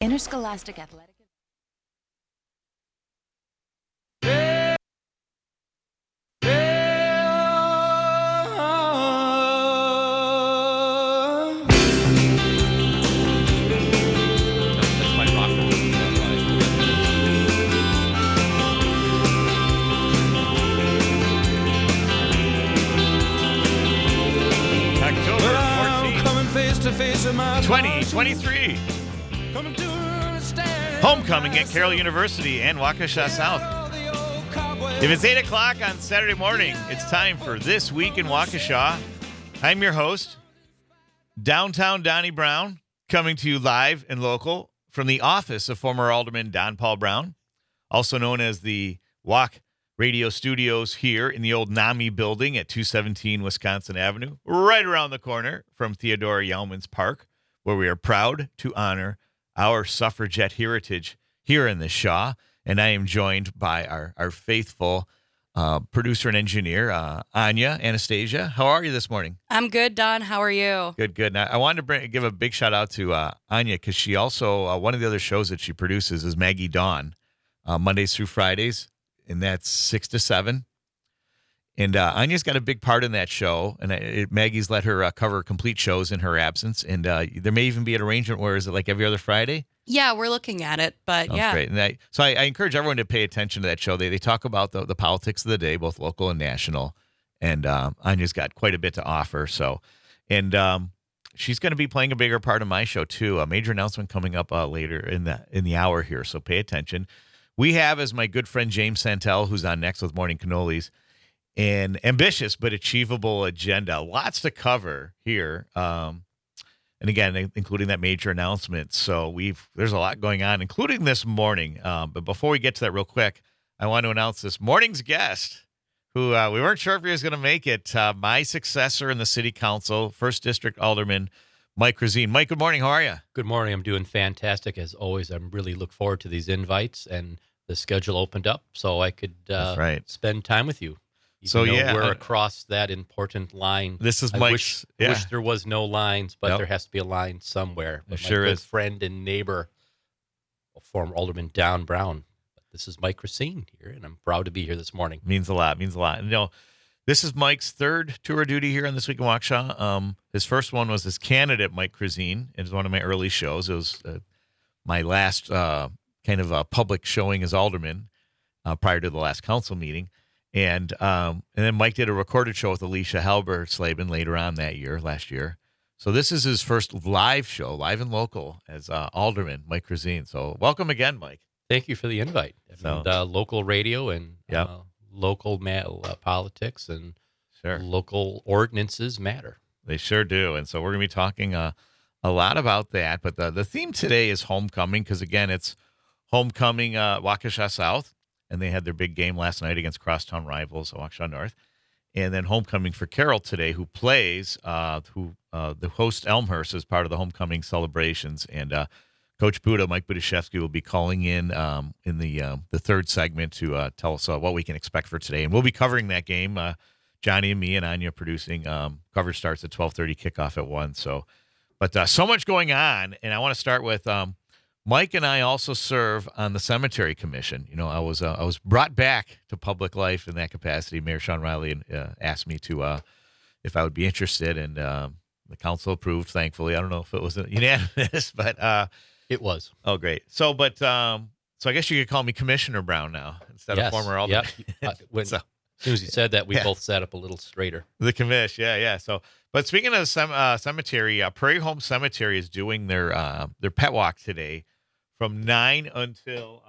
Interscholastic Athletic. That's my rock and roll. October 14th, Coming face to face with my 2023. coming to understand. Homecoming at Carroll University and Waukesha South. If it's 8 o'clock on Saturday morning, it's time for This Week in Waukesha. I'm your host, Downtown Donnie Brown, coming to you live and local from the office of former Alderman Don Paul Brown, also known as the Walk Radio Studios here in the old NAMI building at 217 Wisconsin Avenue, right around the corner from Theodora Yelman's Park, where we are proud to honor our suffragette heritage here in the Shaw. And I am joined by our faithful producer and engineer, Anya Anastasia. How are you this morning? I'm good, Don. How are you? Good, good. Now, I wanted to give a big shout out to Anya because she also, one of the other shows that she produces is Maggie Dawn, Mondays through Fridays, and that's 6 to 7. And Anya's got a big part in that show, and Maggie's let her cover complete shows in her absence. And there may even be an arrangement where is it like every other Friday? Yeah, we're looking at it, but Sounds yeah. great. And so I encourage everyone to pay attention to that show. They talk about the politics of the day, both local and national. And Anya's got quite a bit to offer. So, and she's going to be playing a bigger part of my show too. A major announcement coming up later in the hour here. So pay attention. We have as my good friend James Santel, who's on next with Morning Cannolis, an ambitious but achievable agenda. Lots to cover here. And again, including that major announcement. So there's a lot going on, including this morning. But before we get to that real quick, I want to announce this morning's guest, who we weren't sure if he was going to make it. My successor in the city council, 1st District Alderman Mike Chrisien. Mike, good morning. How are you? Good morning. I'm doing fantastic as always. I'm really look forward to these invites, and the schedule opened up so I could That's right. spend time with you. So, Even though yeah, we're across that important line. This is I Mike's. wish there was no lines, but Yep. there has to be a line somewhere. But sure my good is. friend and neighbor, former Alderman Don Brown. This is Mike Chrisien here, and I'm proud to be here this morning. Means a lot. Means a lot. And, this is Mike's third tour of duty here on This Week in Waukesha. His first one was as candidate, Mike Chrisien. It was one of my early shows. It was my last kind of public showing as alderman prior to the last council meeting. And then Mike did a recorded show with Alicia Halber-Slavin later on last year. So this is his first live show, live and local, as alderman, Mike Chrisien. So welcome again, Mike. Thank you for the invite. So- And local radio and Yep. local politics and Sure. local ordinances matter. They sure do. And so we're going to be talking a lot about that. But the theme today is homecoming because, again, it's homecoming Waukesha South. And they had their big game last night against crosstown rivals, Waukesha North. And then homecoming for Carroll today, who plays, the host Elmhurst as part of the homecoming celebrations. And Coach Buda, Mike Budashevsky, will be calling in the third segment to tell us what we can expect for today. And we'll be covering that game. Johnny and me and Anya producing. Coverage starts at 12:30, kickoff at 1. So, but so much going on. And I want to start with Mike and I also serve on the cemetery commission. I was brought back to public life in that capacity. Mayor Sean Riley asked me to if I would be interested, and the council approved. Thankfully, I don't know if it was unanimous, but It was. oh, great. So, so I guess you could call me Commissioner Brown now instead of former alderman. Yep. So- As soon as you said that, we Yeah. both sat up a little straighter. The commish, yeah. So, but speaking of cemetery, Prairie Home Cemetery is doing their pet walk today from 9 until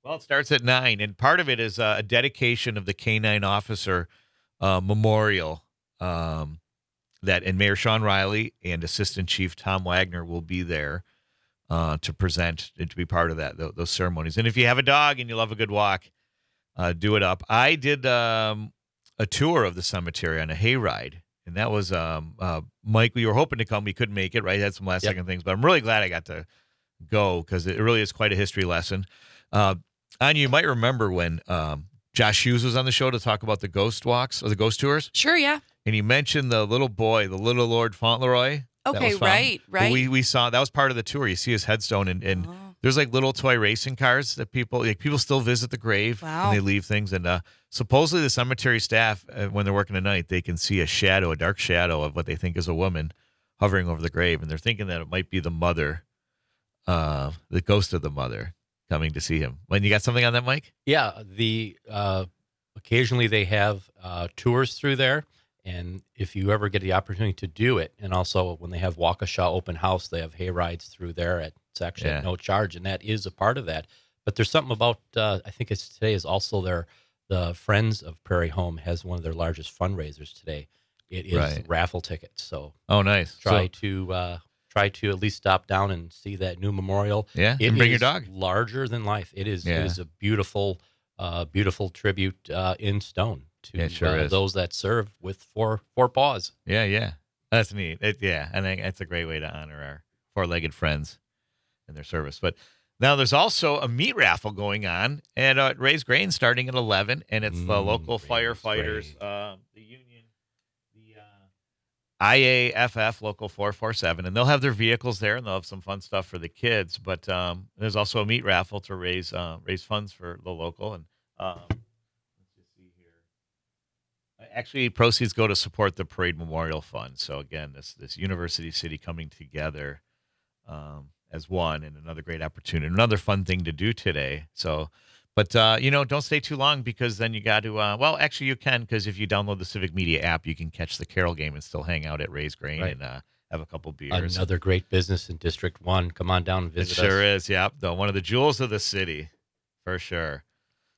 it starts at 9, and part of it is a dedication of the K-9 officer memorial and Mayor Sean Riley and Assistant Chief Tom Wagner will be there to present and to be part of those ceremonies. And if you have a dog and you love a good walk, do it up. I did a tour of the cemetery on a hayride, and that was Mike. We were hoping to come, we couldn't make it. Right, had some last second things, but I'm really glad I got to go because it really is quite a history lesson. Anya, you might remember when Josh Hughes was on the show to talk about the ghost walks or the ghost tours, Sure, yeah. and he mentioned the little boy, the little Lord Fauntleroy. that Okay, was found. right, But right. we saw that was part of the tour. You see his headstone, and Oh, there's like little toy racing cars that people still visit the grave and wow. they leave things. And supposedly the cemetery staff, when they're working at night, they can see a dark shadow of what they think is a woman hovering over the grave, and they're thinking that it might be the mother, the ghost of the mother coming to see him. When you got something on that, Mike? Yeah, occasionally they have tours through there, and if you ever get the opportunity to do it, and also when they have Waukesha open house, they have hay rides through there. It's actually Yeah. at no charge, and that is a part of that. But there's something about I think it's today is also the Friends of Prairie Home has one of their largest fundraisers today. It is Right. raffle tickets, so Oh, nice. try So, to at least stop down and see that new memorial. yeah, It and bring your is dog. larger than life. It Yeah. is a beautiful tribute in stone to Yeah, it sure is. those that serve with four paws. Yeah, yeah. That's neat. Yeah, I think it's a great way to honor our four-legged friends and their service. But now there's also a meat raffle going on at Ray's Grain starting at 11, and it's the local Ray's firefighters, Grain. the union, the IAFF Local 447, and they'll have their vehicles there, and they'll have some fun stuff for the kids. But there's also a meat raffle to raise funds for the local. And let's just see here. Actually, proceeds go to support the Parade Memorial Fund. So again, this University City coming together as one, and another great opportunity, another fun thing to do today. So, but don't stay too long, because then you got to. Well, actually, you can, because if you download the Civic Media app, you can catch the Carol game and still hang out at Ray's Grain Right. and have a couple beers. Another great business in District 1. Come on down and It visit sure us. is. Yeah, one of the jewels of the city, for sure.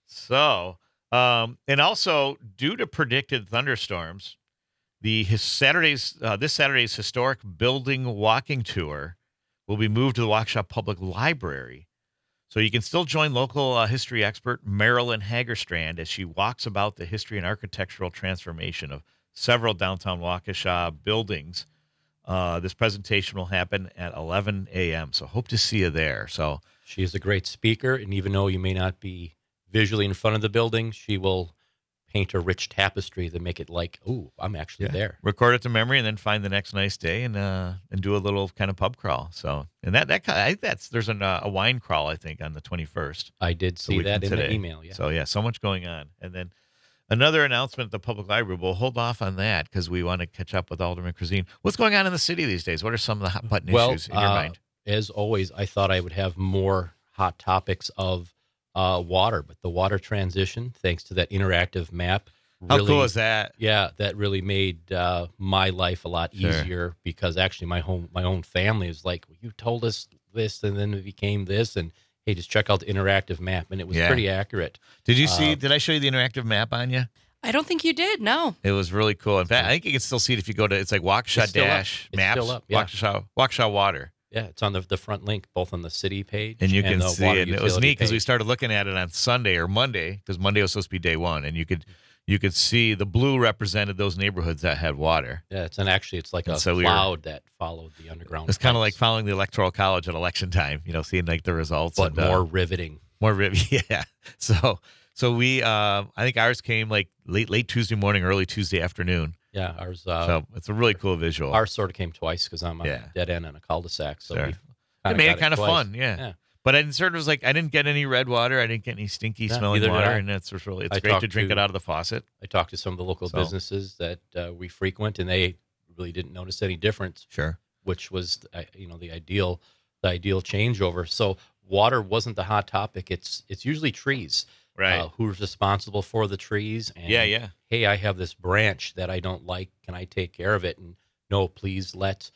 So, and also due to predicted thunderstorms, this Saturday's historic building walking tour will be moved to the Waukesha Public Library. So you can still join local history expert Marilyn Hagerstrand as she walks about the history and architectural transformation of several downtown Waukesha buildings. This presentation will happen at 11 a.m., so hope to see you there. So She is a great speaker, and even though you may not be visually in front of the building, she will paint a rich tapestry to make it like, oh, I'm actually there. record it to memory, and then find the next nice day and do a little kind of pub crawl. So, and I think there's a wine crawl, I think, on the 21st. I did the see that weekend in the today. email. Yeah. So yeah, so much going on. And then another announcement at the public library. We'll hold off on that because we want to catch up with Alderman Chrisien. What's going on in the city these days? What are some of the hot button issues in your mind? As always, I thought I would have more hot topics of water, but the water transition, thanks to that interactive map, How really, cool is that? yeah, that really made my life a lot Sure. easier, because actually my own family is like, well, you told us this, and then it became this, and hey, just check out the interactive map, and it was Yeah. pretty accurate. Did you see? Did I show you the interactive map on you? I don't think you did. No. It was really cool. In fact, I think you can still see it if you go to. It's like Waukesha It's still up. dash It's maps. still up, yeah. Waukesha water. Yeah, it's on the front link, both on the city page And you can the see water it. And it was utility neat because we page. started looking at it on Sunday or Monday, because Monday was supposed to be day one, and you could see the blue represented those neighborhoods that had water. Yeah, it's like And a so we were- cloud that followed the underground. It's kind of like pipes, following the Electoral College at election time, seeing like the results. but and, more riveting. yeah. So we, I think ours came like late Tuesday morning, early Tuesday afternoon. Yeah, ours So it's a really cool visual. ours sort of came twice because I'm on Yeah. a dead end on a cul-de-sac. So Sure. we It made got it kind of twice. fun, yeah. But I didn't get any red water. I didn't get any stinky smelling neither did water, I. and it's great I to talked drink to- it out of the faucet. I talked to some of the local So- businesses that we frequent, and they really didn't notice any difference, Sure. which was the ideal changeover. So water wasn't the hot topic. It's usually trees. Right. Who's responsible for the trees? And, Yeah. hey, I have this branch that I don't like. Can I take care of it? And no, please let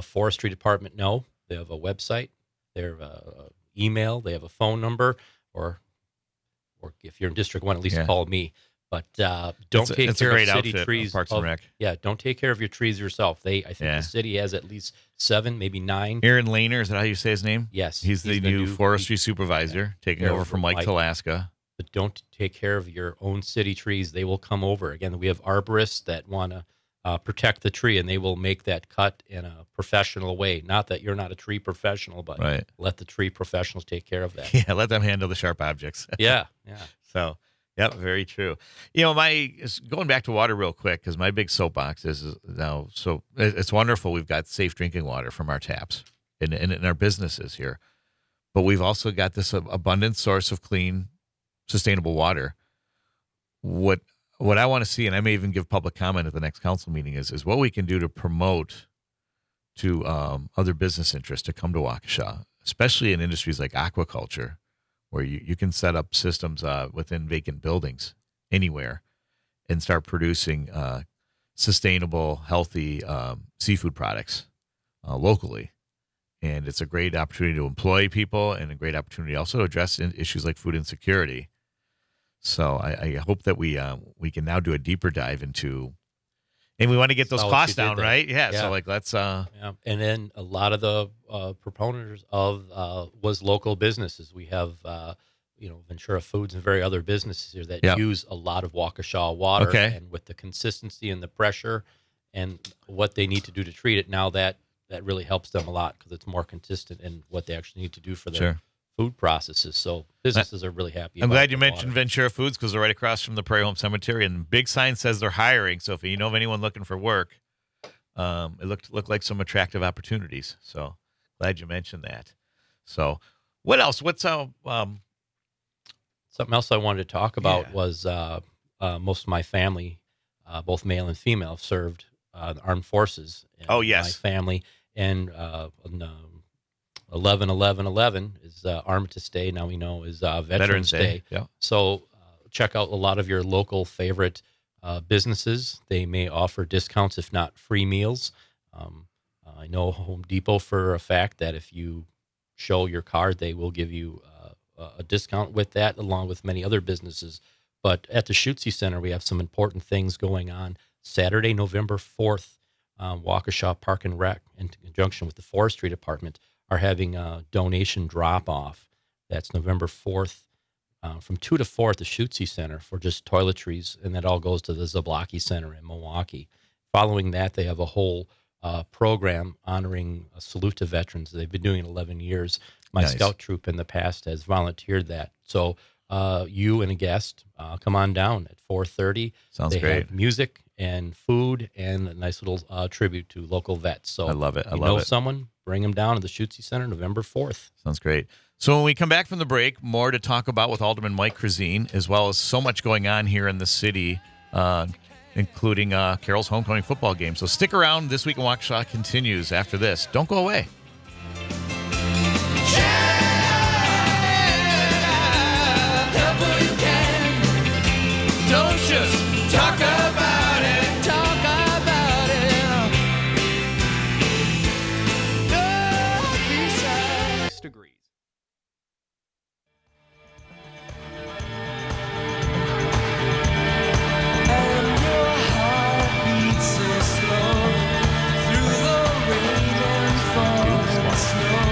forestry department know. They have a website. They have a email. They have a phone number, or if you're in District 1, at least Yeah. call me. But don't take it's a care great of city outfit, trees. Parks and Rec. Yeah, don't take care of your trees yourself. I think Yeah. the city has at least 7, maybe 9. Aaron Lehner, is that how you say his name? Yes, He's the new forestry supervisor, taking Care over of from Mike Mike. Talaska. But don't take care of your own city trees. They will come over. Again, we have arborists that want to protect the tree, and they will make that cut in a professional way. Not that you're not a tree professional, but Right. let the tree professionals take care of that. Yeah, let them handle the sharp objects. Yeah. So, Yep, very true. Going back to water real quick, because my big soapbox is now, so it's wonderful. We've got safe drinking water from our taps in our businesses here, but we've also got this abundant source of clean, sustainable water. What I want to see, and I may even give public comment at the next council meeting, is what we can do to promote to other business interests to come to Waukesha, especially in industries like aquaculture, where you can set up systems within vacant buildings anywhere and start producing sustainable, healthy seafood products locally. And it's a great opportunity to employ people and a great opportunity also to address issues like food insecurity. So I hope that we can now do a deeper dive into, and we want to get those Saw what costs you did down, there. right? Yeah. Yeah. So let's. Yeah. And then a lot of the proponents of was local businesses. We have Ventura Foods and very other businesses here that Yep. use a lot of Waukesha water. Okay. And with the consistency and the pressure and what they need to do to treat it, now that really helps them a lot because it's more consistent in what they actually need to do for their Sure. food processes. So businesses are really happy. I'm about glad you the mentioned water. Ventura Foods because they're right across from the Prairie Home Cemetery, and the big sign says they're hiring. So if you know of anyone looking for work, it looked like some attractive opportunities. So glad you mentioned that. So what else? What's Something else I wanted to talk about Yeah. was most of my family, both male and female, served the armed forces. And Oh, yes. My family. And 11/11/11 is Armistice Day. Now we know is Veterans Day. Yeah. So check out a lot of your local favorite businesses. They may offer discounts, if not free meals. I know Home Depot for a fact that if you show your card, they will give you a discount with that, along with many other businesses. But at the Schutze Center, we have some important things going on. Saturday, November 4th, Waukesha Park and Rec, in conjunction with the Forestry Department, are having a donation drop-off. That's November 4th from 2 to 4 at the Schutze Center for just toiletries, and that all goes to the Zablocki Center in Milwaukee. Following that, they have a whole program honoring a salute to veterans. They've been doing it 11 years. My Nice. scout troop in the past has volunteered that. So you and a guest come on down at 4:30. Sounds they great. have music and food and a nice little tribute to local vets. So I love it. I you love know it. someone, bring them down to the Schutze Center November 4th. Sounds great. So when we come back from the break, more to talk about with Alderman Mike Chrisien, as well as so much going on here in the city, including Carroll's homecoming football game. So stick around. This Week in Waukesha continues after this. Don't go away. Don't just talk about it. Talk about it. Don't be shy. 6 degrees. And your heart beats so slow through the rain and falling snow.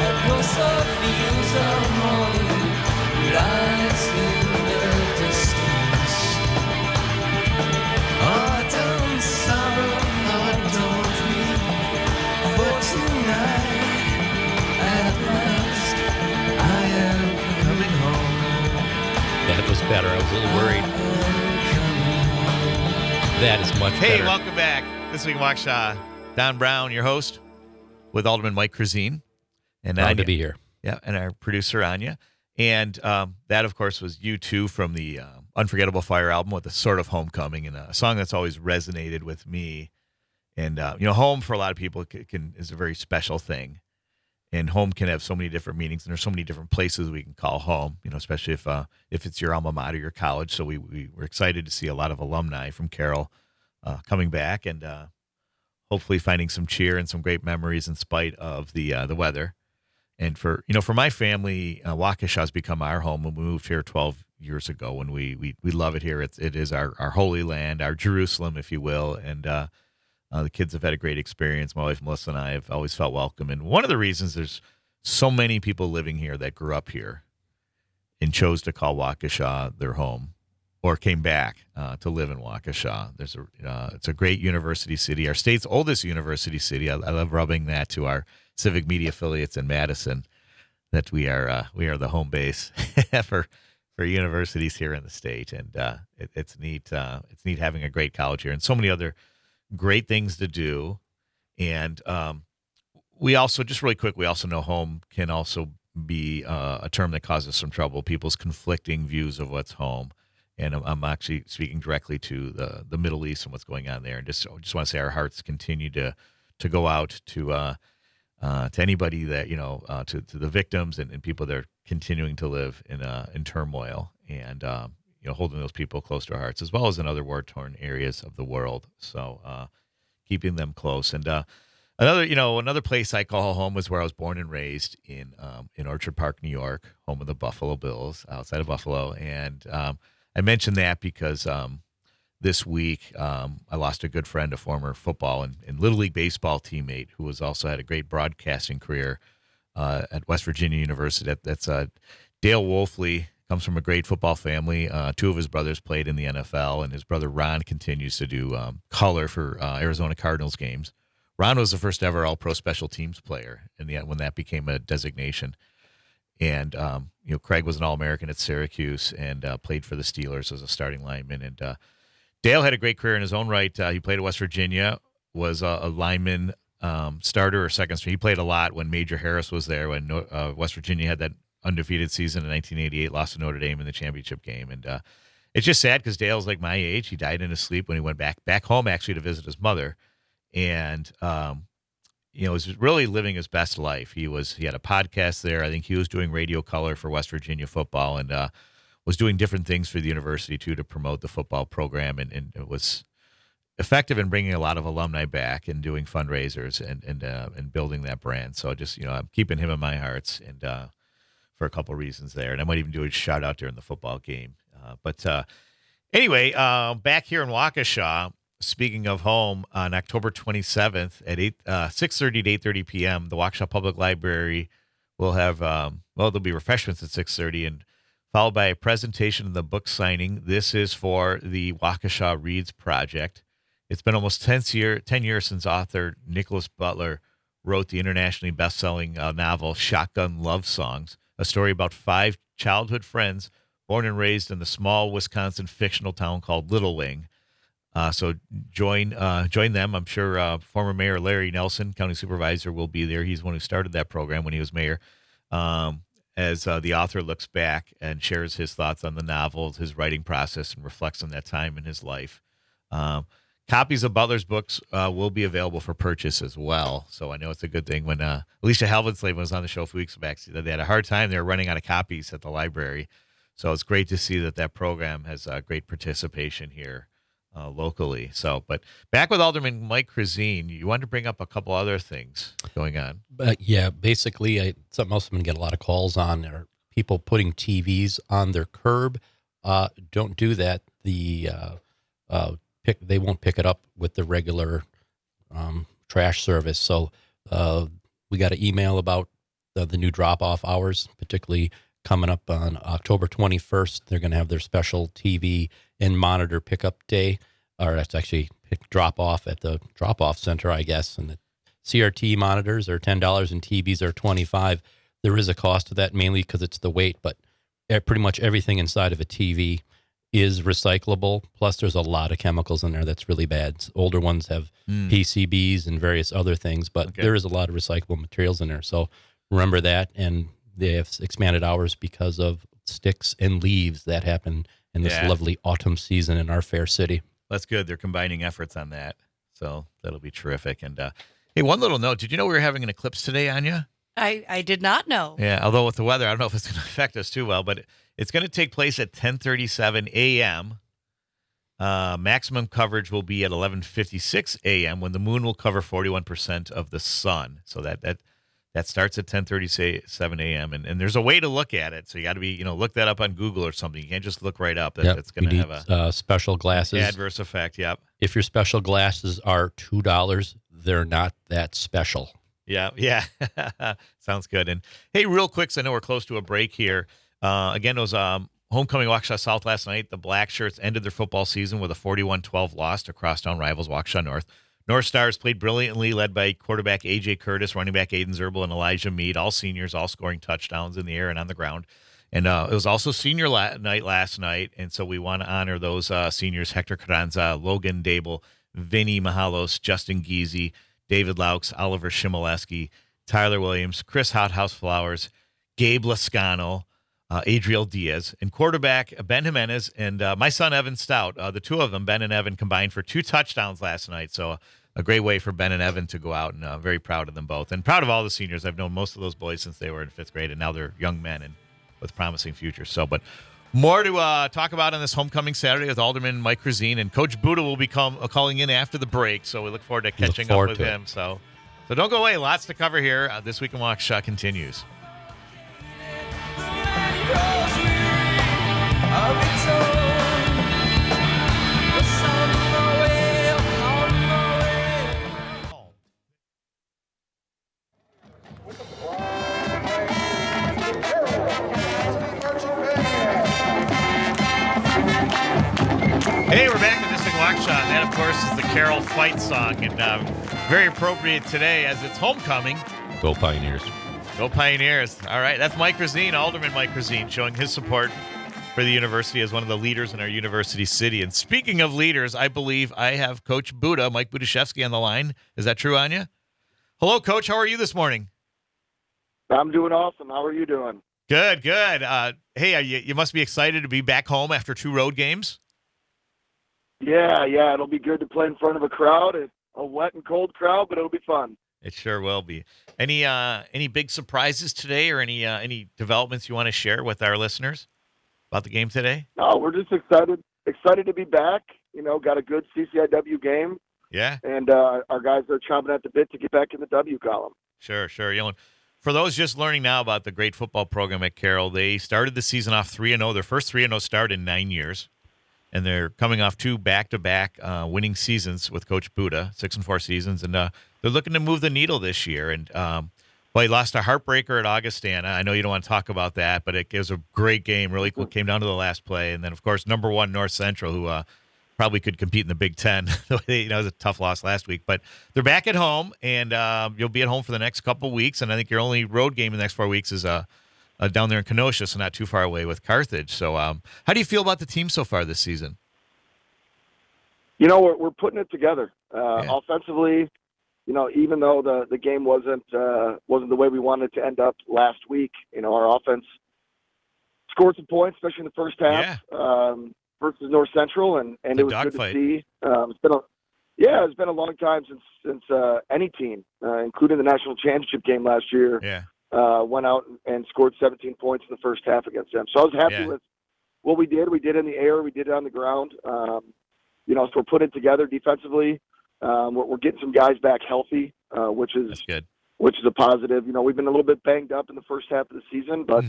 A closer feels the morning lights in the distance. Autumn, summer, don't weep. For tonight, at last, I am coming home. That was better. I was a little worried. That is much Hey, better. welcome back. This Week in Waukesha. Don Brown, your host, with Alderman Mike Chrisien. And Proud Anya. to be here. Yeah, and our producer, Anya. And that, of course, was U2 from the Unforgettable Fire album with a sort of homecoming, and a song that's always resonated with me. And, home for a lot of people is a very special thing. And home can have so many different meanings, and there's so many different places we can call home, especially if it's your alma mater, your college. So we're excited to see a lot of alumni from Carroll coming back and hopefully finding some cheer and some great memories in spite of the weather. And for my family, Waukesha has become our home when we moved here 12 years ago, and we love it here. It is our holy land, our Jerusalem, if you will. And the kids have had a great experience. My wife, Melissa, and I have always felt welcome. And one of the reasons there's so many people living here that grew up here and chose to call Waukesha their home or came back to live in Waukesha. It's a great university city, our state's oldest university city. I love rubbing that to our civic media affiliates in Madison, that we are the home base for for universities here in the state, and it's neat. It's neat having a great college here, and so many other great things to do. And we also, just really quick, we also know home can also be a term that causes some trouble. People's conflicting views of what's home. And I'm actually speaking directly to the Middle East and what's going on there. And just want to say our hearts continue to go out to anybody that, to the victims and people that are continuing to live in turmoil, and holding those people close to our hearts, as well as in other war-torn areas of the world. So keeping them close. And another place I call home was where I was born and raised in Orchard Park, New York, home of the Buffalo Bills, outside of Buffalo. And I mentioned that because this week I lost a good friend, a former football and Little League baseball teammate who was also had a great broadcasting career at West Virginia University. That's Dale Wolfley. Comes from a great football family. Two of his brothers played in the NFL, and his brother Ron continues to do color for Arizona Cardinals games. Ron was the first ever All-Pro Special Teams player, and when that became a designation. And Craig was an All-American at Syracuse and played for the Steelers as a starting lineman. And Dale had a great career in his own right. He played at West Virginia, was a lineman, starter or second string. He played a lot when Major Harris was there, when West Virginia had that undefeated season in 1988, lost to Notre Dame in the championship game. And it's just sad because Dale's like my age. He died in his sleep when he went back home actually to visit his mother. And was really living his best life. He had a podcast there. I think he was doing radio color for West Virginia football, and was doing different things for the university too to promote the football program, and it was effective in bringing a lot of alumni back and doing fundraisers and building that brand. So just I'm keeping him in my hearts, and for a couple of reasons there, and I might even do a shout out during the football game. But anyway, back here in Waukesha. Speaking of home, on October 27th at 6:30 to 8:30 p.m., the Waukesha Public Library will have there'll be refreshments at 6:30, and followed by a presentation of the book signing. This is for the Waukesha Reads Project. It's been almost 10 years since author Nicholas Butler wrote the internationally best-selling novel Shotgun Love Songs, a story about 5 childhood friends born and raised in the small Wisconsin fictional town called Little Wing. So join them. I'm sure former Mayor Larry Nelson, county supervisor, will be there. He's the one who started that program when he was mayor. As the author looks back and shares his thoughts on the novel, his writing process, and reflects on that time in his life. Copies of Butler's books will be available for purchase as well. So I know it's a good thing. When Alicia Halvensleben was on the show a few weeks back, they had a hard time. They were running out of copies at the library. So it's great to see that program has great participation here locally. So, but back with Alderman Mike Chrisien, you wanted to bring up a couple other things going on. Yeah, basically, something else I'm going to get a lot of calls on are people putting TVs on their curb. Don't do that. They won't pick it up with the regular trash service. So we got an email about the new drop-off hours, particularly coming up on October 21st. They're going to have their special TV and monitor pickup day, or that's actually drop-off at the drop-off center, I guess. And the CRT monitors are $10 and TVs are $25. There is a cost to that, mainly because it's the weight, but pretty much everything inside of a TV is recyclable. Plus, there's a lot of chemicals in there that's really bad. Older ones have PCBs and various other things, but there is a lot of recyclable materials in there. So remember that, and they have expanded hours because of sticks and leaves that happen in this lovely autumn season in our fair city. That's good. They're combining efforts on that. So that'll be terrific. And hey, one little note. Did you know we were having an eclipse today, Anya? I did not know. Yeah, although with the weather, I don't know if it's going to affect us too well, but it's going to take place at 10:37 a.m. Maximum coverage will be at 11:56 a.m. when the moon will cover 41% of the sun. So that starts at 10:37 a.m. And there's a way to look at it. So you got to be, look that up on Google or something. You can't just look right up. That's going to have a special glasses. Adverse effect. Yep. If your special glasses are $2, they're not that special. Yeah. Sounds good. And hey, real quick, so I know we're close to a break here. Again, it was homecoming Waukesha South last night. The Black Shirts ended their football season with a 41-12 loss to crosstown rivals Waukesha North. North Stars played brilliantly, led by quarterback A.J. Curtis, running back Aiden Zerbel, and Elijah Mead, all seniors, all scoring touchdowns in the air and on the ground. And it was also senior night last night, and so we want to honor those seniors: Hector Carranza, Logan Dable, Vinny Mahalos, Justin Geezy, David Laux, Oliver Shimoleski, Tyler Williams, Chris Hothouse Flowers, Gabe Lascano, Adriel Diaz, and quarterback Ben Jimenez and my son Evan Stout. The two of them, Ben and Evan, combined for 2 touchdowns last night. So a great way for Ben and Evan to go out, and very proud of them both. And proud of all the seniors. I've known most of those boys since they were in 5th grade, and now they're young men and with promising futures. So, but more to talk about on this homecoming Saturday with Alderman Mike Chrisien, and Coach Buddha will be calling in after the break. So we look forward to catching up with him. So don't go away. Lots to cover here. This Week in Waukesha continues. Hey, we're back with This Week in Waukesha, and that, of course, is the Carol Fight song, and very appropriate today as it's homecoming. Go Pioneers. Go Pioneers. All right, that's Mike Chrisien, Alderman Mike Chrisien, showing his support for the university as one of the leaders in our university city. And speaking of leaders, I believe I have Coach Buddha, Mike Budashevsky, on the line. Is that true, Anya? Hello, Coach. How are you this morning? I'm doing awesome. How are you doing? Good, good. Hey, you must be excited to be back home after 2 road games. Yeah. It'll be good to play in front of a crowd, a wet and cold crowd, but it'll be fun. It sure will be. Any big surprises today, or any developments you want to share with our listeners about the game today? No, we're just excited to be back. Got a good CCIW game. Yeah. And our guys are chomping at the bit to get back in the W column. Sure. For those just learning now about the great football program at Carroll, they started the season off 3-0, their first 3-0 start in 9 years. And they're coming off 2 back-to-back winning seasons with Coach Buddha, 6-4 seasons, and they're looking to move the needle this year. And he lost a heartbreaker at Augustana. I know you don't want to talk about that, but it was a great game. Really came down to the last play, and then of course number 1 North Central, who probably could compete in the Big Ten. It was a tough loss last week, but they're back at home, and you'll be at home for the next couple weeks. And I think your only road game in the next 4 weeks is down there in Kenosha, so not too far away with Carthage. So how do you feel about the team so far this season? We're putting it together. Offensively, even though the game wasn't the way we wanted it to end up last week, our offense scored some points, especially in the first half versus North Central, and it was good to see. It's been a long time since any team, including the national championship game last year, went out and scored 17 points in the first half against them. So I was happy with what we did. We did it in the air. We did it on the ground. So we're putting it together defensively. We're getting some guys back healthy, which is good. Which is a positive. We've been a little bit banged up in the first half of the season, but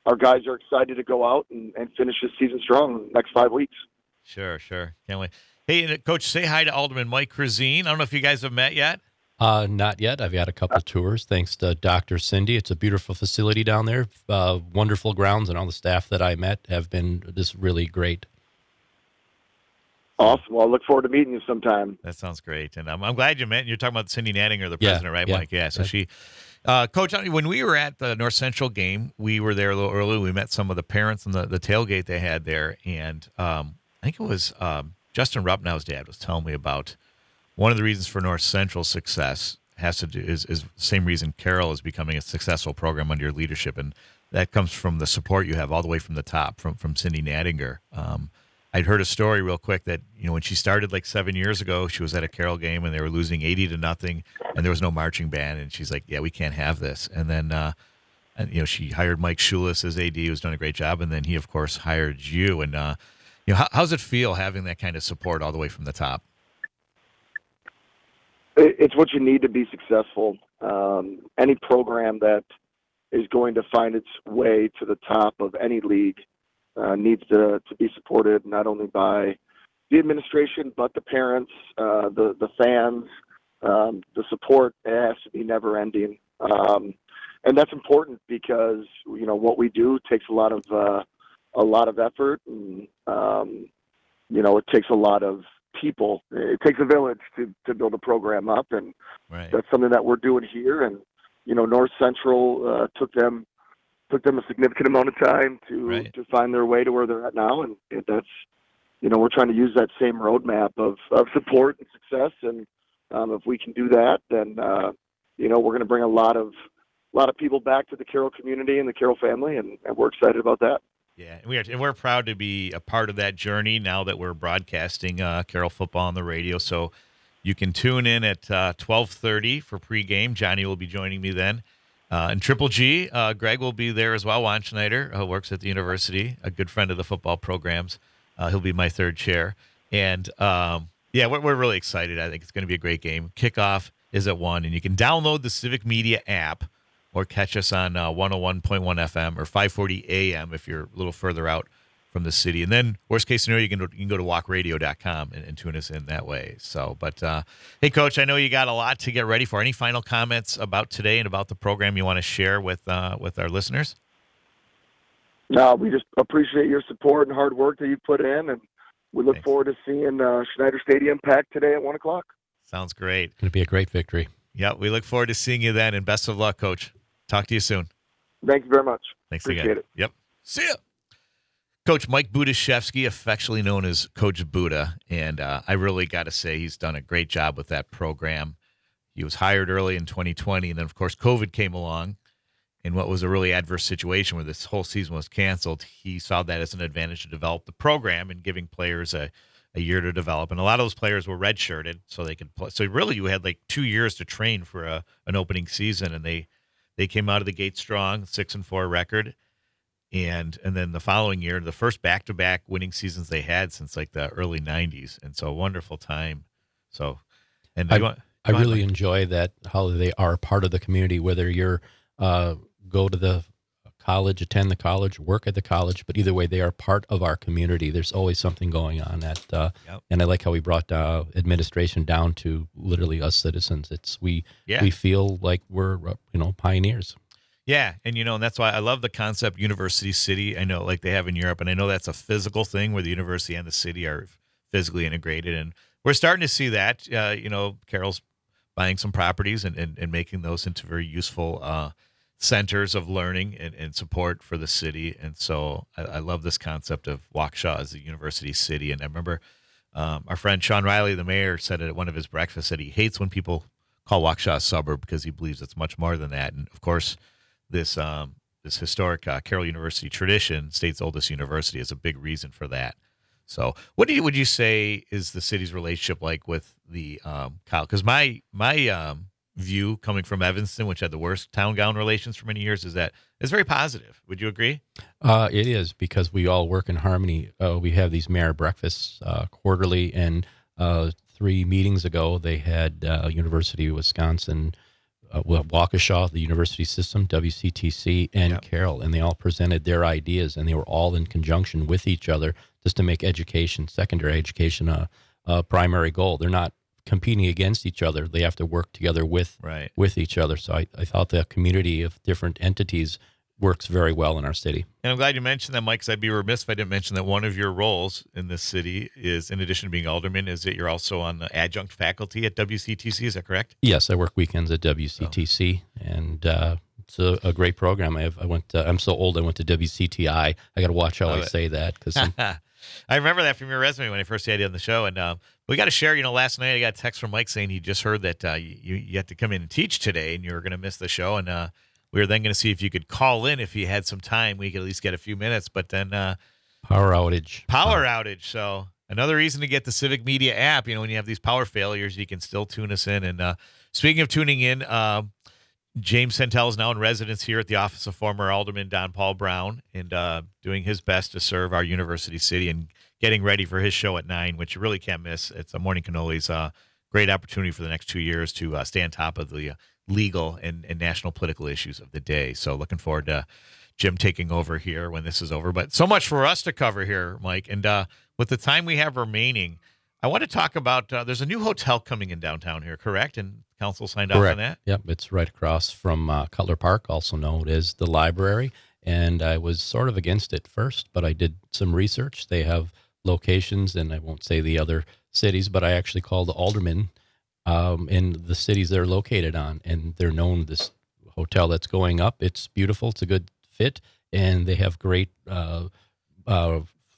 our guys are excited to go out and finish this season strong in the next 5 weeks. Sure. Can't wait. Hey, Coach, say hi to Alderman Mike Chrisien. I don't know if you guys have met yet. Not yet. I've had a couple tours, thanks to Dr. Cindy. It's a beautiful facility down there, wonderful grounds, and all the staff that I met have been just really great. Awesome. Well, I look forward to meeting you sometime. That sounds great. And I'm glad you met. You're talking about Cindy Nattinger, the president, right, Mike? Yeah. So she, Coach, when we were at the North Central game, we were there a little early. We met some of the parents and the tailgate they had there. And I think it was Justin Rupnow's dad was telling me about one of the reasons for North Central's success has to do is the same reason Carroll is becoming a successful program under your leadership. And that comes from the support you have all the way from the top, from Cindy Nattinger. I'd heard a story real quick that, when she started like 7 years ago, she was at a Carroll game and they were losing 80-0 and there was no marching band. And she's like, yeah, we can't have this. And then, she hired Mike Schulis as AD, who's done a great job. And then he, of course, hired you. And, how's it feel having that kind of support all the way from the top? It's what you need to be successful. Any program that is going to find its way to the top of any league needs to be supported not only by the administration but the parents, the fans. The support has to be never ending, and that's important because what we do takes a lot of effort, and it takes a lot of people. It takes a village to build a program up, and that's something that we're doing here. And North Central took them took them a significant amount of time Right. to find their way to where they're at now, and that's, we're trying to use that same roadmap of support and success, and if we can do that, then we're going to bring a lot of people back to the Carroll community and the Carroll family, and we're excited about that. Yeah, and we're proud to be a part of that journey now that we're broadcasting Carroll football on the radio. So you can tune in at 12:30 for pregame. Johnny will be joining me then. And Triple G, Greg will be there as well. Juan Schneider, who works at the university, a good friend of the football programs. He'll be my third chair. And, we're really excited. I think it's going to be a great game. Kickoff is at 1, and you can download the Civic Media app or catch us on 101.1 FM or 540 AM if you're a little further out from the city. And then, worst case scenario, you can go to walkradio.com and tune us in that way. So, but hey, Coach, I know you got a lot to get ready for. Any final comments about today and about the program you want to share with our listeners? No, we just appreciate your support and hard work that you put in, and we look forward to seeing Schneider Stadium packed today at 1 o'clock. Sounds great. It's going to be a great victory. Yeah, we look forward to seeing you then, and best of luck, Coach. Talk to you soon. Thank you very much. Thanks Appreciate again. it. Yep. See ya. Coach Mike Budashevsky, affectionately known as Coach Buda, and I really got to say he's done a great job with that program. He was hired early in 2020, and then, of course, COVID came along, and what was a really adverse situation where this whole season was canceled, he saw that as an advantage to develop the program and giving players a year to develop. And a lot of those players were redshirted, so they could play. So really you had like 2 years to train for an opening season, and they came out of the gate strong, 6-4 record. And then the following year, the first back-to-back winning seasons they had since like the early 90s. And so a wonderful time. So, and I really enjoy that, how they are part of the community, whether you're go to the college, attend the college, work at the college, but either way, they are part of our community. There's always something going on and I like how we brought administration down to literally us citizens. We feel like we're pioneers. Yeah, and and that's why I love the concept University City. I know like they have in Europe, and I know that's a physical thing where the university and the city are physically integrated, and we're starting to see that. Carroll's buying some properties and making those into very useful centers of learning and support for the city. And so I love this concept of Waukesha as a university city. And I remember our friend Sean Riley, the mayor, said it at one of his breakfasts that he hates when people call Waukesha a suburb because he believes it's much more than that. And of course, this historic Carroll University tradition, state's oldest university, is a big reason for that. So what would you say is the city's relationship like with the college? Because my view coming from Evanston, which had the worst town-gown relations for many years, is that it's very positive. Would you agree? It is, because we all work in harmony. We have these mayor breakfasts quarterly, and 3 meetings ago they had University of Wisconsin, Waukesha, the university system, WCTC, and Carroll, and they all presented their ideas, and they were all in conjunction with each other just to make education, secondary education, a primary goal. They're not competing against each other. They have to work together with each other. So I thought the community of different entities works very well in our city. And I'm glad you mentioned that, Mike, because I'd be remiss if I didn't mention that one of your roles in this city is, in addition to being alderman, is that you're also on the adjunct faculty at WCTC. Is that correct? Yes, I work weekends at WCTC, and it's a great program. I'm so old, I went to WCTI. I got to watch how I say that, because I remember that from your resume when I first had you on the show. And we got to share, last night I got a text from Mike saying he just heard that you had to come in and teach today and you were going to miss the show. And we were then going to see if you could call in if you had some time. We could at least get a few minutes. But then power outage. So another reason to get the Civic Media app. When you have these power failures, you can still tune us in. And speaking of tuning in, James Santel is now in residence here at the office of former Alderman Don Paul Brown, and doing his best to serve our university city and getting ready for his show at 9, which you really can't miss. It's a Morning Cannolis, great opportunity for the next 2 years to stay on top of the legal and national political issues of the day. So looking forward to Jim taking over here when this is over. But so much for us to cover here, Mike. And with the time we have remaining, I want to talk about there's a new hotel coming in downtown here, correct? And council signed off on that? Yep, it's right across from Cutler Park, also known as the library. And I was sort of against it first, but I did some research. They have locations, and I won't say the other cities, but I actually called the aldermen in the cities they're located on, and they're known this hotel that's going up. It's beautiful. It's a good fit, and they have great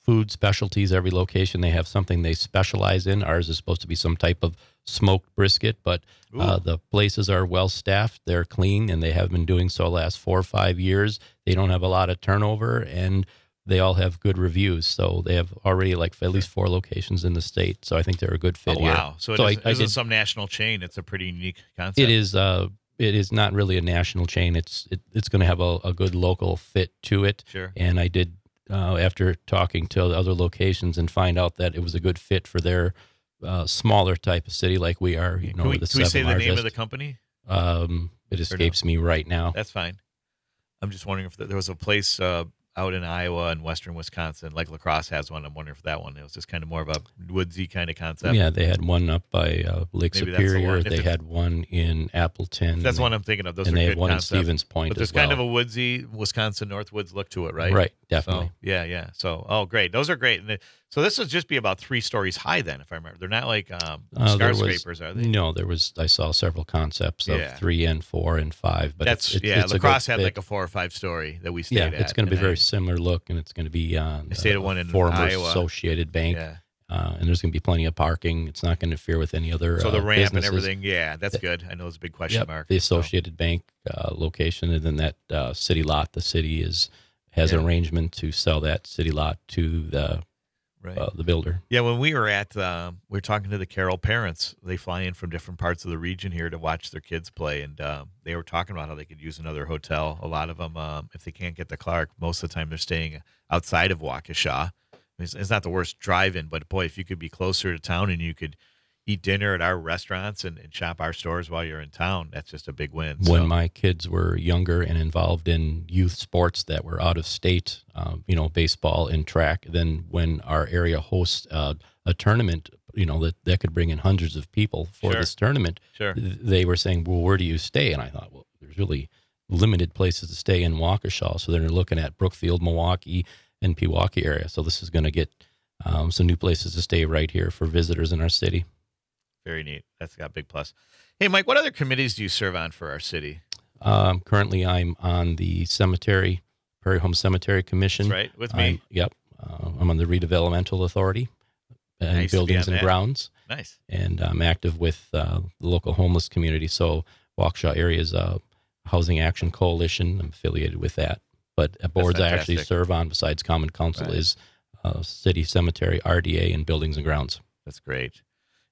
food specialties. Every location, they have something they specialize in. Ours is supposed to be some type of smoked brisket, but the places are well staffed. They're clean, and they have been doing so the last 4 or 5 years. They don't have a lot of turnover, and they all have good reviews. So they have already at least 4 locations in the state. So I think they're a good fit here. Wow. So it isn't some national chain. It's a pretty unique concept. It is. It is not really a national chain. It's going to have a good local fit to it. Sure. And I did, after talking to the other locations, and find out that it was a good fit for their smaller type of city like we are. Can we say the name of the company? It escapes me right now. That's fine. I'm just wondering if there was a place out in Iowa and western Wisconsin, like La Crosse has one. I'm wondering if that one, it was just kind of more of a woodsy kind of concept. Yeah, they had one up by Lake Maybe Superior. They had one in Appleton. That's one I'm thinking of. Those and are they good had one concepts. in Stevens Point. But there's kind of a woodsy Wisconsin Northwoods look to it, right? Right, definitely. So, yeah. So, great. Those are great. And so this would just be about 3 stories high then, if I remember. They're not like skyscrapers, are they? No, I saw several concepts of 3 and 4 and 5. But it's La Crosse had like a 4 or 5 story that we stayed at. Yeah, it's going to be very similar look, and it's going to be on former Iowa. Associated Bank. Yeah. And there's going to be plenty of parking. It's not going to interfere with any other So the ramp businesses. and everything, that's good. I know it's a big question mark. The Associated Bank location, and then that city lot. The city has an arrangement to sell that city lot to the builder. Yeah, when we were we were talking to the Carroll parents. They fly in from different parts of the region here to watch their kids play, and they were talking about how they could use another hotel. A lot of them, if they can't get to Clark, most of the time they're staying outside of Waukesha. It's not the worst drive-in, but boy, if you could be closer to town and you could eat dinner at our restaurants and shop our stores while you're in town, that's just a big win. When my kids were younger and involved in youth sports that were out of state, baseball and track, then when our area hosts a tournament, that could bring in hundreds of people for this tournament, they were saying, well, where do you stay? And I thought, well, there's really limited places to stay in Waukesha. So they're looking at Brookfield, Milwaukee, and Pewaukee area. So this is going to get some new places to stay right here for visitors in our city. Very neat. That's got a big plus. Hey, Mike, what other committees do you serve on for our city? Currently, I'm on the Prairie Home Cemetery Commission. That's right, with me. Yep. I'm on the Redevelopmental Authority and Buildings and Grounds. Nice. And I'm active with the local homeless community. So Waukesha Area's Housing Action Coalition, I'm affiliated with that. But boards I actually serve on besides Common Council is City Cemetery, RDA, and Buildings and Grounds. That's great.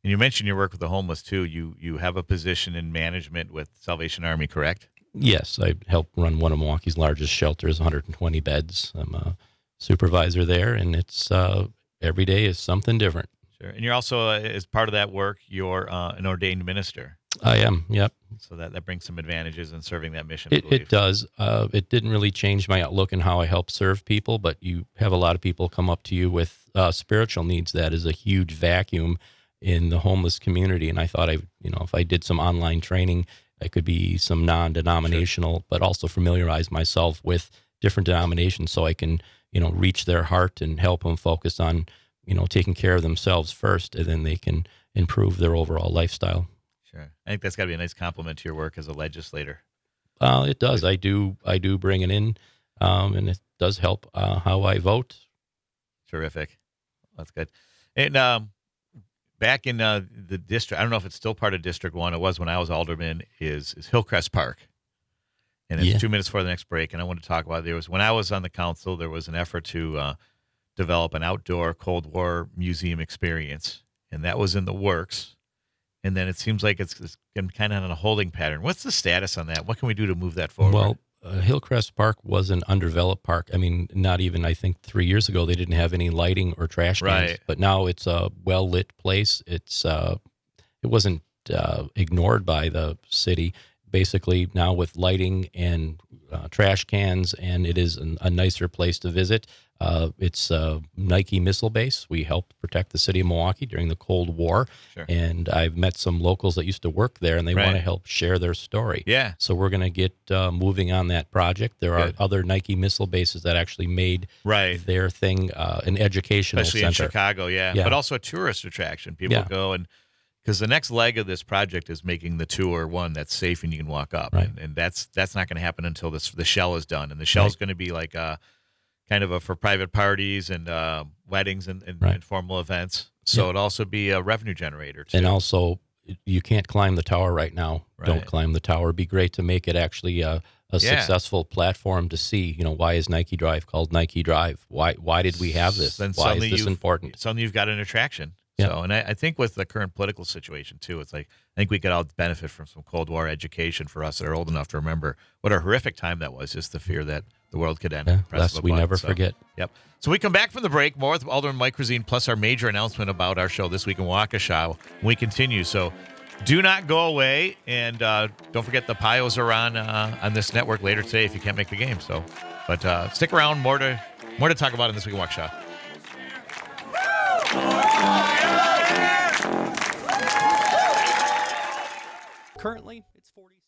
And you mentioned your work with the homeless, too. You have a position in management with Salvation Army, correct? Yes. I help run one of Milwaukee's largest shelters, 120 beds. I'm a supervisor there, and it's every day is something different. Sure. And you're also, as part of that work, you're an ordained minister. I am, yep. So that brings some advantages in serving that mission. It does. It didn't really change my outlook and how I help serve people, but you have a lot of people come up to you with spiritual needs. That is a huge vacuum in the homeless community. And I thought if I did some online training, I could be some non-denominational, but also familiarize myself with different denominations so I can, reach their heart and help them focus on, taking care of themselves first, and then they can improve their overall lifestyle. Sure. I think that's got to be a nice compliment to your work as a legislator. It does. I do bring it in, and it does help how I vote. Terrific. That's good. And back in the district, I don't know if it's still part of District 1. It was when I was alderman, is Hillcrest Park. And it's 2 minutes before the next break, and I want to talk about when I was on the council, there was an effort to develop an outdoor Cold War museum experience, and that was in the works. And then it seems like it's kind of on a holding pattern. What's the status on that? What can we do to move that forward? Well, Hillcrest Park was an undeveloped park. I mean, not even, I think 3 years ago, they didn't have any lighting or trash cans. Right. But now it's a well-lit place. It wasn't ignored by the city. Basically, now with lighting and trash cans, and it is a nicer place to visit. It's a Nike missile base. We helped protect the city of Milwaukee during the Cold War. Sure. And I've met some locals that used to work there, and they want to help share their story. Yeah. So we're going to get moving on that project. There are other Nike missile bases that actually made their thing an educational Especially center. In Chicago, but also a tourist attraction. People go and because the next leg of this project is making the tour one that's safe and you can walk up, Right. and that's not going to happen until the shell is done, and the shell is going to be like a kind of for private parties and weddings and formal events. So it'd also be a revenue generator too. And also, you can't climb the tower right now. Right. Don't climb the tower. It'd be great to make it actually a successful platform to see. Why is Nike Drive called Nike Drive? Why did we have this? Then Why is this important? Suddenly you've got an attraction. Yeah. So, and I think with the current political situation too, it's like I think we could all benefit from some Cold War education for us that are old enough to remember what a horrific time that was. Just the fear that the world could end. Lest we never forget. Yep. So we come back from the break, more with Alderman Mike Chrisien, plus our major announcement about our show This Week in Waukesha. We continue. So do not go away, and don't forget the Pios are on this network later today if you can't make the game. So, but stick around. More to talk about in This Week in Waukesha. Currently, it's 46.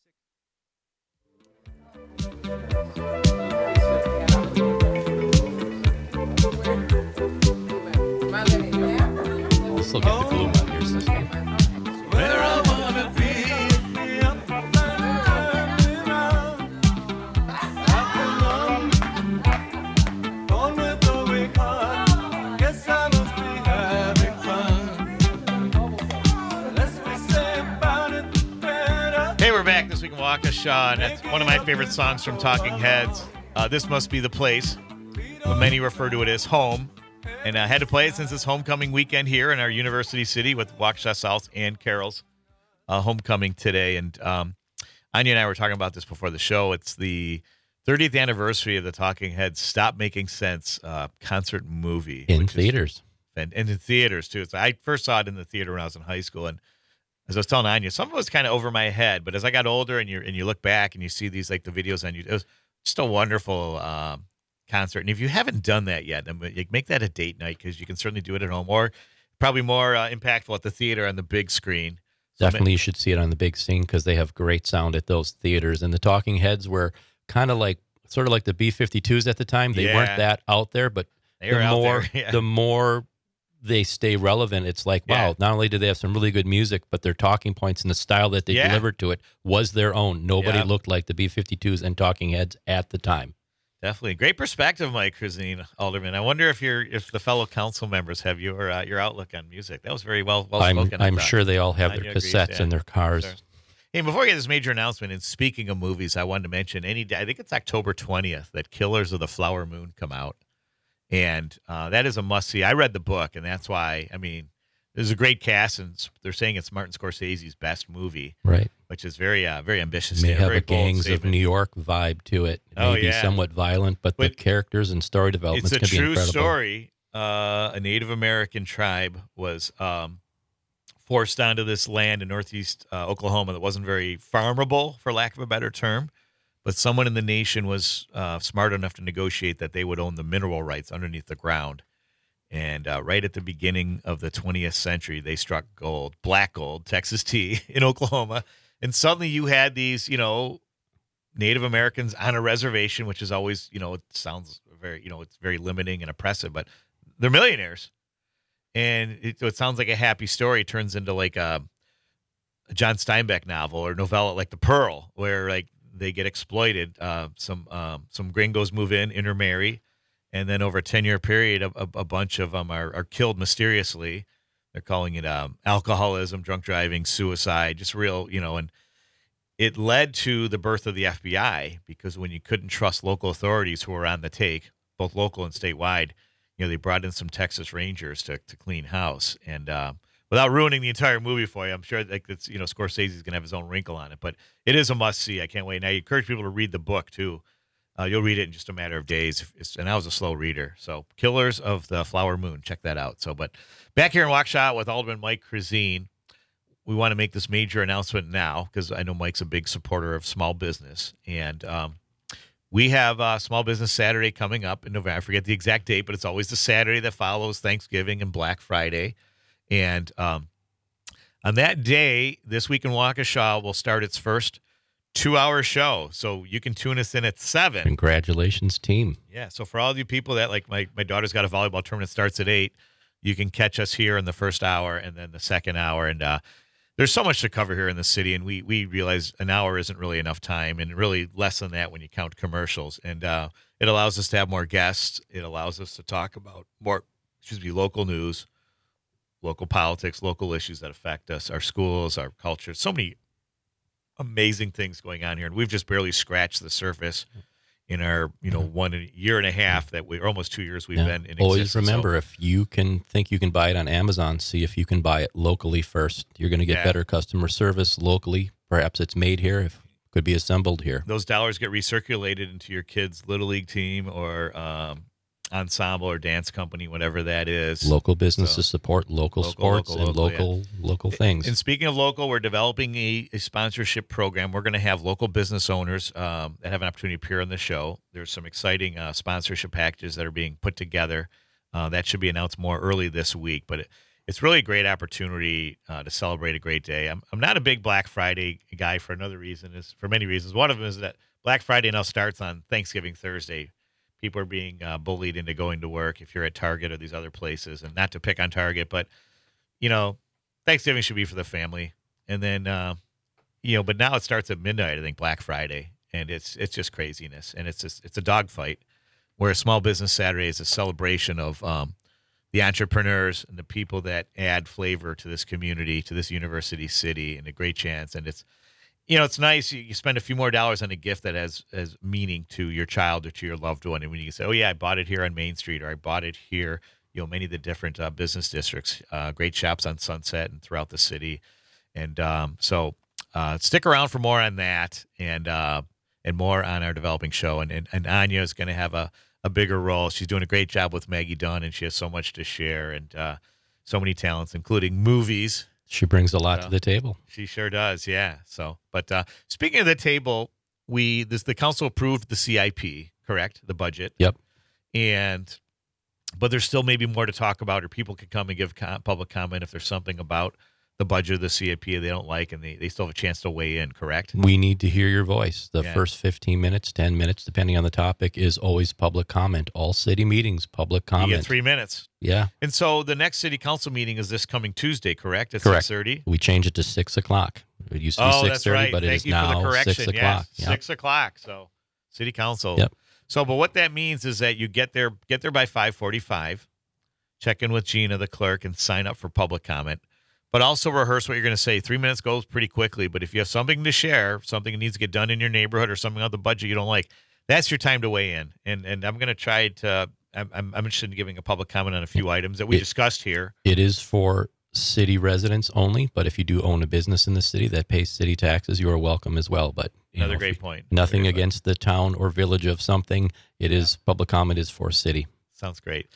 I'll still get the gloom out of your system. Where I wanna be. Guess I must be having fun. Less we say about it, the better. Hey, we're back This Week in Waukesha, and that's one of my favorite songs from Talking Heads. This must be the place, but many refer to it as home. And I had to play it since it's homecoming weekend here in our university city with Waukesha South and Carroll's homecoming today. And Anya and I were talking about this before the show. It's the 30th anniversary of the Talking Heads Stop Making Sense concert movie. In theaters. And in theaters, too. So I first saw it in the theater when I was in high school. And as I was telling Anya, some of it was kind of over my head. But as I got older and you look back and you see these, like the videos on YouTube, it was just a wonderful concert. And if you haven't done that yet, then make that a date night, because you can certainly do it at home, or probably more impactful at the theater on the big screen. Definitely you should see it on the big screen, because they have great sound at those theaters. And the Talking Heads were kind of like, sort of like the B-52s at the time. They weren't that out there, but the more they stay relevant, it's like, wow, not only do they have some really good music, but their talking points and the style that they delivered to it was their own. Nobody looked like the B-52s and Talking Heads at the time. Definitely. Great perspective, Mike Chrisien, Alderman. I wonder if the fellow council members have your outlook on music. That was very well spoken. I'm sure they all have their cassettes in their cars. Sure. Hey, before we get this major announcement, and speaking of movies, I wanted to mention I think it's October 20th that Killers of the Flower Moon come out. And that is a must-see. I read the book, and that's why, there's a great cast, and they're saying it's Martin Scorsese's best movie. Right. Which is very ambitious. May have very a Gangs of New York vibe to it. It may be somewhat violent, but the characters and story development can be incredible. It's a true story. A Native American tribe was forced onto this land in northeast Oklahoma that wasn't very farmable, for lack of a better term. But someone in the nation was smart enough to negotiate that they would own the mineral rights underneath the ground. And right at the beginning of the 20th century, they struck gold, black gold, Texas tea in Oklahoma. And suddenly you had these, Native Americans on a reservation, which is always, it sounds very, it's very limiting and oppressive, but they're millionaires. And it sounds like a happy story. It turns into like a John Steinbeck novel or novella like The Pearl, where like they get exploited. Some gringos move in, intermarry. And then over a 10-year period, a bunch of them are killed mysteriously. They're calling it alcoholism, drunk driving, suicide, just real, and it led to the birth of the FBI, because when you couldn't trust local authorities who were on the take, both local and statewide, they brought in some Texas Rangers to clean house. And without ruining the entire movie for you, I'm sure that it's, Scorsese's going to have his own wrinkle on it, but it is a must-see. I can't wait. And I encourage people to read the book, too. You'll read it in just a matter of days, and I was a slow reader. So, Killers of the Flower Moon, check that out. So, but back here in Waukesha with Alderman Mike Chrisien, we want to make this major announcement now, because I know Mike's a big supporter of small business, and we have Small Business Saturday coming up in November. I forget the exact date, but it's always the Saturday that follows Thanksgiving and Black Friday. And on that day, This Week in Waukesha will start its first 2-hour show. So you can tune us in at 7. Congratulations, team. Yeah. So for all of you people that, like my daughter's got a volleyball tournament, starts at 8, you can catch us here in the first hour and then the second hour. And there's so much to cover here in the city, and we realize an hour isn't really enough time, and really less than that when you count commercials. And it allows us to have more guests. It allows us to talk about more, local news, local politics, local issues that affect us, our schools, our culture. So many amazing things going on here, and we've just barely scratched the surface in our 1 year and a half that we, or almost 2 years we've been in Always existence. remember, if you think you can buy it on Amazon, see if you can buy it locally first. You're going to get better customer service locally. Perhaps it's made here. If could be assembled here. Those dollars get recirculated into your kid's little league team or ensemble or dance company, whatever that is. Local businesses support local sports and local things. And speaking of local, we're developing a sponsorship program. We're going to have local business owners that have an opportunity to appear on the show. There's some exciting sponsorship packages that are being put together. That should be announced more early this week, but it's really a great opportunity to celebrate a great day. I'm not a big Black Friday guy for another reason, is for many reasons. One of them is that Black Friday now starts on Thanksgiving Thursday. People are being bullied into going to work if you're at Target or these other places, and not to pick on Target, but Thanksgiving should be for the family. And then but now it starts at midnight, I think, Black Friday, and it's just craziness, and it's a dogfight. Where Small Business Saturday is a celebration of the entrepreneurs and the people that add flavor to this community, to this university city, and a great chance. And it's nice. You spend a few more dollars on a gift that has meaning to your child or to your loved one. And when you can say, oh, yeah, I bought it here on Main Street, or I bought it here, many of the different business districts, great shops on Sunset and throughout the city. And so stick around for more on that and more on our developing show. And Anya is going to have a bigger role. She's doing a great job with Maggie Dunn, and she has so much to share and so many talents, including movies. She brings a lot to the table. She sure does, yeah. So, but speaking of the table, the council approved the CIP, correct? The budget. Yep. But there's still maybe more to talk about, or people can come and give public comment if there's something about the budget of the CIP they don't like, and they still have a chance to weigh in, correct? We need to hear your voice. The first 15 minutes, 10 minutes, depending on the topic, is always public comment. All city meetings, public comment. You get 3 minutes. Yeah. And so the next city council meeting is this coming Tuesday, correct? At Correct. 6:30? We changed it to 6 o'clock. It used to be 6:30, that's right. but it Thank is you for the now correction. 6 o'clock. Yes, 6 o'clock. So city council. Yep. So, but what that means is that you get there by 5:45, check in with Gina, the clerk, and sign up for public comment. But also rehearse what you're going to say. 3 minutes goes pretty quickly, but if you have something to share, something that needs to get done in your neighborhood, or something on the budget you don't like, that's your time to weigh in. And I'm going to try to. I'm interested in giving a public comment on a few items that we discussed here. It is for city residents only, but if you do own a business in the city that pays city taxes, you are welcome as well. But another great point. Nothing against the town or village of something. It is public comment is for city. Sounds great.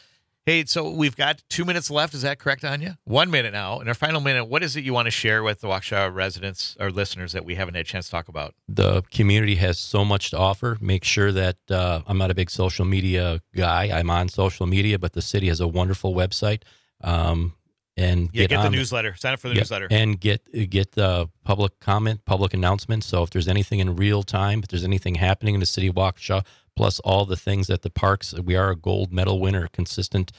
Hey, so we've got 2 minutes left. Is that correct, Anya? 1 minute now. In our final minute, what is it you want to share with the Waukesha residents or listeners that we haven't had a chance to talk about? The community has so much to offer. Make sure that I'm not a big social media guy. I'm on social media, but the city has a wonderful website. And get the newsletter. Sign up for the newsletter. And get the public comment, public announcements. So if there's anything in real time, if there's anything happening in the city of Waukesha, plus all the things at the parks, we are a gold medal winner, consistent.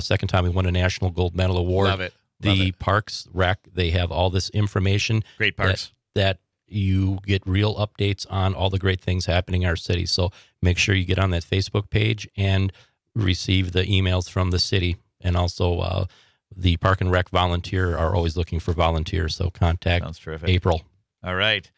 Second time we won a national gold medal award. Love it. The parks rack, they have all this information. Great parks. That you get real updates on all the great things happening in our city. So make sure you get on that Facebook page and receive the emails from the city. And also the Park and Rec volunteer are always looking for volunteers. So contact April. All right.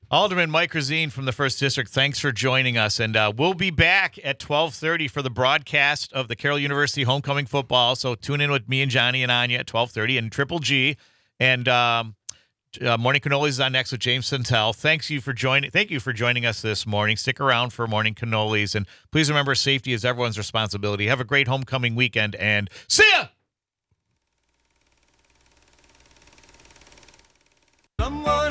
Alderman Mike Chrisien from the 1st District, thanks for joining us. And we'll be back at 12:30 for the broadcast of the Carroll University homecoming football. So tune in with me and Johnny and Anya at 12:30 and Triple G. And Morning Cannolis is on next with James Santel. Thank you for joining us this morning. Stick around for Morning Cannolis. And please remember, safety is everyone's responsibility. Have a great homecoming weekend, and see ya! Someone